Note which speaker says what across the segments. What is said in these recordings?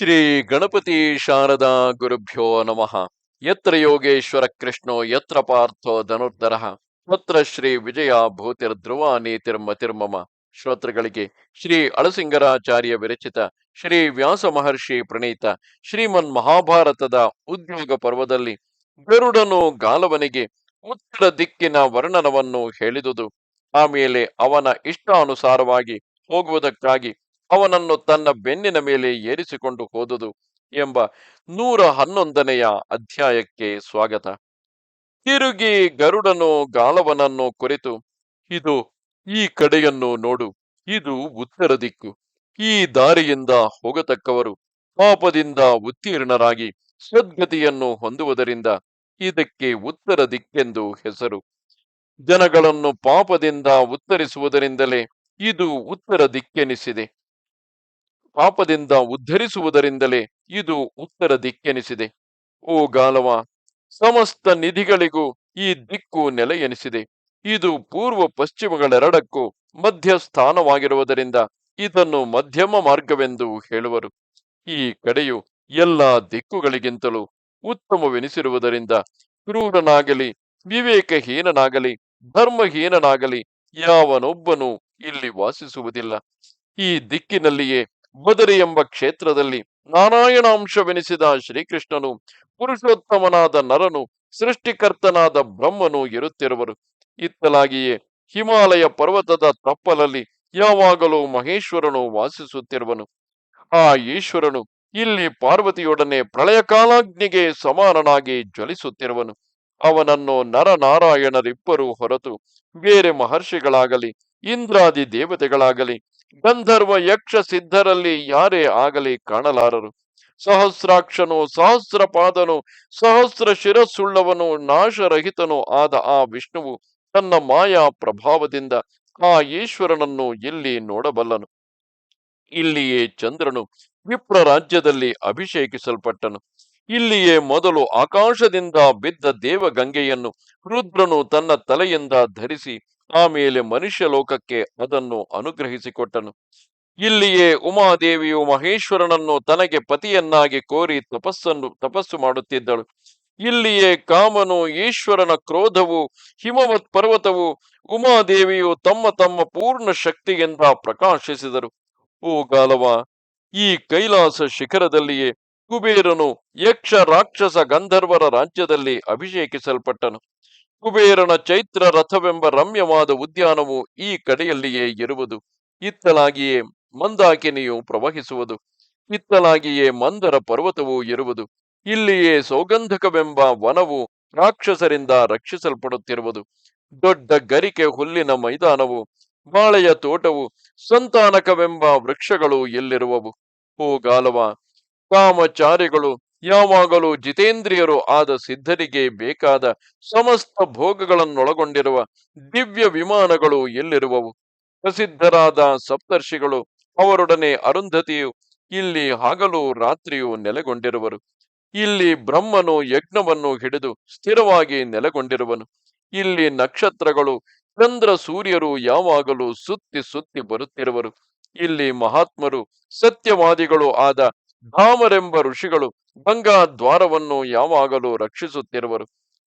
Speaker 1: ಶ್ರೀ ಗಣಪತಿ ಶಾರದಾ ಗುರುಭ್ಯೋ ನಮಃ. ಯತ್ರ ಯೋಗೇಶ್ವರ ಕೃಷ್ಣೋ ಯತ್ರ ಪಾರ್ಥೋ ಧನುರ್ಧರಃ ತತ್ರ ಶ್ರೀ ವಿಜಯ ಭೂತಿರ್ಧ್ರುವ ನೀತಿರ್ಮತಿರ್ಮಮ. ಶ್ರೋತೃಗಳಿಗೆ ಶ್ರೀ ಅಳಸಿಂಗರಾಚಾರ್ಯ ವಿರಚಿತ ಶ್ರೀ ವ್ಯಾಸ ಮಹರ್ಷಿ ಪ್ರಣೀತ ಶ್ರೀಮನ್ ಮಹಾಭಾರತದ ಉದ್ಯೋಗ ಪರ್ವದಲ್ಲಿ ಗರುಡನು ಗಾಲವನಿಗೆ ಉತ್ತರ ದಿಕ್ಕಿನ ವರ್ಣನವನ್ನು ಹೇಳಿದುದು, ಆಮೇಲೆ ಅವನ ಇಷ್ಟಾನುಸಾರವಾಗಿ ಹೋಗುವುದಕ್ಕಾಗಿ ಅವನನ್ನು ತನ್ನ ಬೆನ್ನಿನ ಮೇಲೆ ಏರಿಸಿಕೊಂಡು ಹೋದುದು ಎಂಬ 111ನೆಯ ಅಧ್ಯಾಯಕ್ಕೆ ಸ್ವಾಗತ. ತಿರುಗಿ ಗರುಡನು ಗಾಲವನನ್ನು ಕುರಿತು, ಇದು ಈ ಕಡೆಯನ್ನು ನೋಡು, ಇದು ಉತ್ತರ ದಿಕ್ಕು. ಈ ದಾರಿಯಿಂದ ಹೋಗತಕ್ಕವರು ಪಾಪದಿಂದ ಉತ್ತೀರ್ಣರಾಗಿ ಸದ್ಗತಿಯನ್ನು ಹೊಂದುವುದರಿಂದ ಇದಕ್ಕೆ ಉತ್ತರ ದಿಕ್ಕೆಂದು ಹೆಸರು. ಜನಗಳನ್ನು ಪಾಪದಿಂದ ಉತ್ತರಿಸುವುದರಿಂದಲೇ ಇದು ಉತ್ತರ ದಿಕ್ಕೆನಿಸಿದೆ. ಪಾಪದಿಂದ ಉದ್ಧರಿಸುವುದರಿಂದಲೇ ಇದು ಉತ್ತರ ದಿಕ್ಕೆನಿಸಿದೆ. ಓ ಗಾಲವ, ಸಮಸ್ತ ನಿಧಿಗಳಿಗೂ ಈ ದಿಕ್ಕು ನೆಲೆ ಎನಿಸಿದೆ. ಇದು ಪೂರ್ವ ಪಶ್ಚಿಮಗಳೆರಡಕ್ಕೂ ಮಧ್ಯಸ್ಥಾನವಾಗಿರುವುದರಿಂದ ಇದನ್ನು ಮಧ್ಯಮ ಮಾರ್ಗವೆಂದು ಹೇಳುವರು. ಈ ಕಡೆಯು ಎಲ್ಲ ದಿಕ್ಕುಗಳಿಗಿಂತಲೂ ಉತ್ತಮವೆನಿಸಿರುವುದರಿಂದ ಕ್ರೂರನಾಗಲಿ, ವಿವೇಕಹೀನನಾಗಲಿ, ಧರ್ಮಹೀನನಾಗಲಿ ಯಾವನೊಬ್ಬನೂ ಇಲ್ಲಿ ವಾಸಿಸುವುದಿಲ್ಲ. ಈ ದಿಕ್ಕಿನಲ್ಲಿಯೇ ಬದರಿ ಎಂಬ ಕ್ಷೇತ್ರದಲ್ಲಿ ನಾರಾಯಣಾಂಶವೆನಿಸಿದ ಶ್ರೀಕೃಷ್ಣನು, ಪುರುಷೋತ್ತಮನಾದ ನರನು, ಸೃಷ್ಟಿಕರ್ತನಾದ ಬ್ರಹ್ಮನು ಇರುತ್ತಿರುವರು. ಇತ್ತಲಾಗಿಯೇ ಹಿಮಾಲಯ ಪರ್ವತದ ತಪ್ಪಲಲ್ಲಿ ಯಾವಾಗಲೂ ಮಹೇಶ್ವರನು ವಾಸಿಸುತ್ತಿರುವನು. ಆ ಈಶ್ವರನು ಇಲ್ಲಿ ಪಾರ್ವತಿಯೊಡನೆ ಪ್ರಳಯಕಾಲಾಗ್ನಿಗೆ ಸಮಾನನಾಗಿ ಜ್ವಲಿಸುತ್ತಿರುವನು. ಅವನನ್ನು ನರನಾರಾಯಣರಿಬ್ಬರೂ ಹೊರತು ಬೇರೆ ಮಹರ್ಷಿಗಳಾಗಲಿ, ಇಂದ್ರಾದಿ ದೇವತೆಗಳಾಗಲಿ, ಗಂಧರ್ವ ಯಕ್ಷ ಸಿದ್ಧರಲ್ಲಿ ಯಾರೇ ಆಗಲಿ ಕಾಣಲಾರರು. ಸಹಸ್ರಾಕ್ಷನು, ಸಹಸ್ರಪಾದನು, ಸಹಸ್ರ ಶಿರಸ್ಸುಳ್ಳವನು, ನಾಶರಹಿತನು ಆದ ಆ ವಿಷ್ಣುವು ತನ್ನ ಮಾಯಾ ಪ್ರಭಾವದಿಂದ ಆ ಈಶ್ವರನನ್ನು ಇಲ್ಲಿ ನೋಡಬಲ್ಲನು. ಇಲ್ಲಿಯೇ ಚಂದ್ರನು ವಿಪ್ರ ರಾಜ್ಯದಲ್ಲಿ ಅಭಿಷೇಕಿಸಲ್ಪಟ್ಟನು. ಇಲ್ಲಿಯೇ ಮೊದಲು ಆಕಾಶದಿಂದ ಬಿದ್ದ ದೇವಗಂಗೆಯನ್ನು ರುದ್ರನು ತನ್ನ ತಲೆಯಿಂದ ಧರಿಸಿ ಆಮೇಲೆ ಮನುಷ್ಯ ಲೋಕಕ್ಕೆ ಅದನ್ನು ಅನುಗ್ರಹಿಸಿಕೊಟ್ಟನು. ಇಲ್ಲಿಯೇ ಉಮಾದೇವಿಯು ಮಹೇಶ್ವರನನ್ನು ತನಗೆ ಪತಿಯನ್ನಾಗಿ ಕೋರಿ ತಪಸ್ಸು ಮಾಡುತ್ತಿದ್ದಳು. ಇಲ್ಲಿಯೇ ಕಾಮನು, ಈಶ್ವರನ ಕ್ರೋಧವು, ಹಿಮವತ್ ಪರ್ವತವು, ಉಮಾದೇವಿಯು ತಮ್ಮ ತಮ್ಮ ಪೂರ್ಣ ಶಕ್ತಿಯಿಂದ ಪ್ರಕಾಶಿಸಿದರು. ಓ ಗಾಲವ, ಈ ಕೈಲಾಸ ಶಿಖರದಲ್ಲಿಯೇ ಕುಬೇರನು ಯಕ್ಷ ರಾಕ್ಷಸ ಗಂಧರ್ವರ ರಾಜ್ಯದಲ್ಲಿ ಅಭಿಷೇಕಿಸಲ್ಪಟ್ಟನು. ಕುಬೇರನ ಚೈತ್ರ ರಥವೆಂಬ ರಮ್ಯವಾದ ಉದ್ಯಾನವು ಈ ಕಡೆಯಲ್ಲಿಯೇ ಇರುವುದು. ಇತ್ತಲಾಗಿಯೇ ಮಂದಾಕಿನಿಯು ಪ್ರವಹಿಸುವುದು. ಇತ್ತಲಾಗಿಯೇ ಮಂದರ ಪರ್ವತವೂ ಇರುವುದು. ಇಲ್ಲಿಯೇ ಸೌಗಂಧಕವೆಂಬ ವನವು ರಾಕ್ಷಸರಿಂದ ರಕ್ಷಿಸಲ್ಪಡುತ್ತಿರುವುದು. ದೊಡ್ಡ ಗರಿಕೆ ಹುಲ್ಲಿನ ಮೈದಾನವು, ಬಾಳೆಯ ತೋಟವು, ಸಂತಾನಕವೆಂಬ ವೃಕ್ಷಗಳು ಎಲ್ಲಿರುವವು. ಓ ಗಾಲವ, ಕಾಮಚಾರಿಗಳು ಯಾವಾಗಲೂ ಜಿತೇಂದ್ರಿಯರು ಆದ ಸಿದ್ಧರಿಗೆ ಬೇಕಾದ ಸಮಸ್ತ ಭೋಗಗಳನ್ನೊಳಗೊಂಡಿರುವ ದಿವ್ಯ ವಿಮಾನಗಳು ಎಲ್ಲಿರುವವು. ಪ್ರಸಿದ್ಧರಾದ ಸಪ್ತರ್ಷಿಗಳು, ಅವರೊಡನೆ ಅರುಂಧತಿಯು ಇಲ್ಲಿ ಹಗಲು ರಾತ್ರಿಯು ನೆಲೆಗೊಂಡಿರುವರು. ಇಲ್ಲಿ ಬ್ರಹ್ಮನು ಯಜ್ಞವನ್ನು ಹಿಡಿದು ಸ್ಥಿರವಾಗಿ ನೆಲೆಗೊಂಡಿರುವನು. ಇಲ್ಲಿ ನಕ್ಷತ್ರಗಳು, ಚಂದ್ರ ಸೂರ್ಯರು ಯಾವಾಗಲೂ ಸುತ್ತಿ ಸುತ್ತಿ ಬರುತ್ತಿರುವರು. ಇಲ್ಲಿ ಮಹಾತ್ಮರು, ಸತ್ಯವಾದಿಗಳು ಆದ ಧಾಮರೆಂಬ ಋಷಿಗಳು ಗಂಗಾ ದ್ವಾರವನ್ನು ಯಾವಾಗಲೂ ರಕ್ಷಿಸುತ್ತಿರುವರು.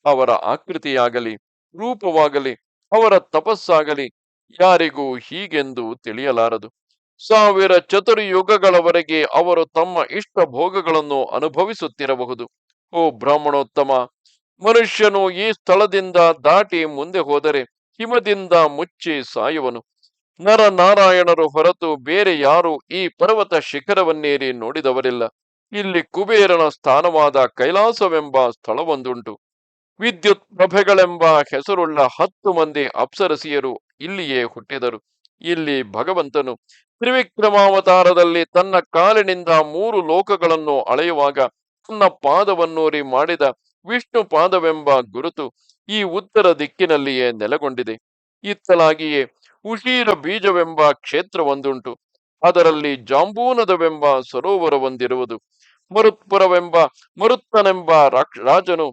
Speaker 1: ಅವರ ಆಕೃತಿಯಾಗಲಿ, ರೂಪವಾಗಲಿ, ಅವರ ತಪಸ್ಸಾಗಲಿ ಯಾರಿಗೂ ಹೀಗೆಂದು ತಿಳಿಯಲಾರದು. 1000 ಚತುರ್ಯುಗಗಳವರೆಗೆ ಅವರು ತಮ್ಮ ಇಷ್ಟ ಭೋಗಗಳನ್ನು ಅನುಭವಿಸುತ್ತಿರಬಹುದು. ಓ ಬ್ರಾಹ್ಮಣೋತ್ತಮ, ಮನುಷ್ಯನು ಈ ಸ್ಥಳದಿಂದ ದಾಟಿ ಮುಂದೆ ಹೋದರೆ ಹಿಮದಿಂದ ಮುಚ್ಚಿ ಸಾಯುವನು. ನರನಾರಾಯಣರು ಹೊರತು ಬೇರೆ ಯಾರು ಈ ಪರ್ವತ ಶಿಖರವನ್ನೇರಿ ನೋಡಿದವರಿಲ್ಲ. ಇಲ್ಲಿ ಕುಬೇರನ ಸ್ಥಾನವಾದ ಕೈಲಾಸವೆಂಬ ಸ್ಥಳವೊಂದುಂಟು. ವಿದ್ಯುತ್ ಪ್ರಭೆಗಳೆಂಬ ಹೆಸರುಳ್ಳ 10 ಮಂದಿ ಅಪ್ಸರಸಿಯರು ಇಲ್ಲಿಯೇ ಹುಟ್ಟಿದರು. ಇಲ್ಲಿ ಭಗವಂತನು ತ್ರಿವಿಕ್ರಮಾವತಾರದಲ್ಲಿ ತನ್ನ ಕಾಲಿನಿಂದ 3 ಲೋಕಗಳನ್ನು ಅಳೆಯುವಾಗ ತನ್ನ ಪಾದವನ್ನೂರಿ ಮಾಡಿದ ವಿಷ್ಣು ಪಾದವೆಂಬ ಗುರುತು ಈ ಉತ್ತರ ದಿಕ್ಕಿನಲ್ಲಿಯೇ ನೆಲೆಗೊಂಡಿದೆ. ಇತ್ತಲಾಗಿಯೇ ಉಷೀರ ಬೀಜವೆಂಬ ಕ್ಷೇತ್ರವೊಂದುಂಟು. ಅದರಲ್ಲಿ ಜಾಂಬೂನದವೆಂಬ ಸರೋವರವೊಂದಿರುವುದು. ಮರುತ್ಪುರವೆಂಬ ಮರುತ್ತನೆಂಬ ರಾಜನು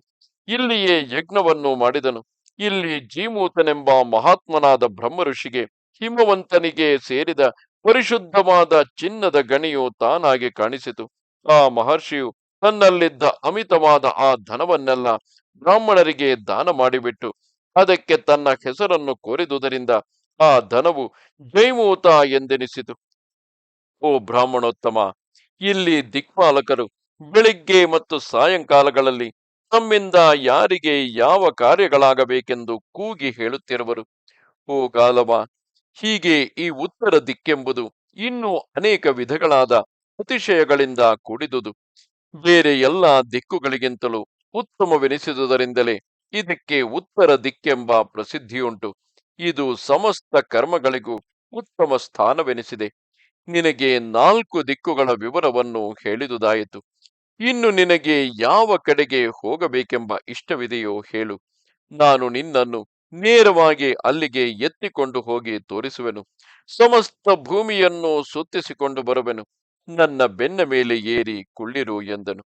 Speaker 1: ಇಲ್ಲಿಯೇ ಯಜ್ಞವನ್ನು ಮಾಡಿದನು. ಇಲ್ಲಿ ಜೀಮೂತನೆಂಬ ಮಹಾತ್ಮನಾದ ಬ್ರಹ್ಮ ಋಷಿಗೆ ಹಿಮವಂತನಿಗೆ ಸೇರಿದ ಪರಿಶುದ್ಧವಾದ ಚಿನ್ನದ ಗಣಿಯು ತಾನಾಗಿ ಕಾಣಿಸಿತು. ಆ ಮಹರ್ಷಿಯು ತನ್ನಲ್ಲಿದ್ದ ಅಮಿತವಾದ ಆ ಧನವನ್ನೆಲ್ಲ ಬ್ರಾಹ್ಮಣರಿಗೆ ದಾನ ಮಾಡಿಬಿಟ್ಟು ಅದಕ್ಕೆ ತನ್ನ ಹೆಸರನ್ನು ಕೋರಿದುದರಿಂದ ಆ ಧನವು ಜೈಮೂತ ಎಂದೆನಿಸಿತು. ಓ ಬ್ರಾಹ್ಮಣೋತ್ತಮ, ಇಲ್ಲಿ ದಿಕ್ಪಾಲಕರು ಬೆಳಿಗ್ಗೆ ಮತ್ತು ಸಾಯಂಕಾಲಗಳಲ್ಲಿ ತಮ್ಮಿಂದ ಯಾರಿಗೆ ಯಾವ ಕಾರ್ಯಗಳಾಗಬೇಕೆಂದು ಕೂಗಿ ಹೇಳುತ್ತಿರುವರು. ಓ ಗಾಲವ, ಹೀಗೆ ಈ ಉತ್ತರ ದಿಕ್ಕೆಂಬುದು ಇನ್ನೂ ಅನೇಕ ವಿಧಗಳಾದ ಅತಿಶಯಗಳಿಂದ ಕೂಡಿದುದು. ಬೇರೆ ಎಲ್ಲ ದಿಕ್ಕುಗಳಿಗಿಂತಲೂ ಉತ್ತಮವೆನಿಸಿದುದರಿಂದಲೇ ಇದಕ್ಕೆ ಉತ್ತರ ದಿಕ್ಕೆಂಬ ಪ್ರಸಿದ್ಧಿಯುಂಟು. ಇದು ಸಮಸ್ತ ಕರ್ಮಗಳಿಗೂ ಉತ್ತಮ ಸ್ಥಾನವೆನಿಸಿದೆ. ನಿನಗೆ 4 ದಿಕ್ಕುಗಳ ವಿವರವನ್ನು ಹೇಳಿದುದಾಯಿತು. ಇನ್ನು ನಿನಗೆ ಯಾವ ಕಡೆಗೆ ಹೋಗಬೇಕೆಂಬ ಇಷ್ಟವಿದೆಯೋ ಹೇಳು. ನಾನು ನಿನ್ನನ್ನು ನೇರವಾಗಿ ಅಲ್ಲಿಗೆ ಎತ್ತಿಕೊಂಡು ಹೋಗಿ ತೋರಿಸುವೆನು. ಸಮಸ್ತ ಭೂಮಿಯನ್ನು ಸುತ್ತಿಸಿಕೊಂಡು ಬರುವೆನು. ನನ್ನ ಬೆನ್ನ ಮೇಲೆ ಏರಿ ಕುಳ್ಳಿರು ಎಂದನು.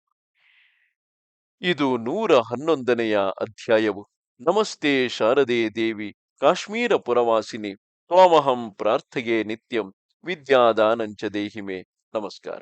Speaker 1: ಇದು 111ನೆಯ ಅಧ್ಯಾಯವು. ನಮಸ್ತೆ ಶಾರದೆ ದೇವಿ, ಕಾಶ್ಮೀರ ಪುರವಾಸಿನಿ, ತ್ವಾಮಹಂ ಪ್ರಾರ್ಥೆಯೇ ನಿತ್ಯಂ, ವಿದ್ಯಾದಾನಂಚ ದೇಹಿಮೆ. ನಮಸ್ಕಾರ.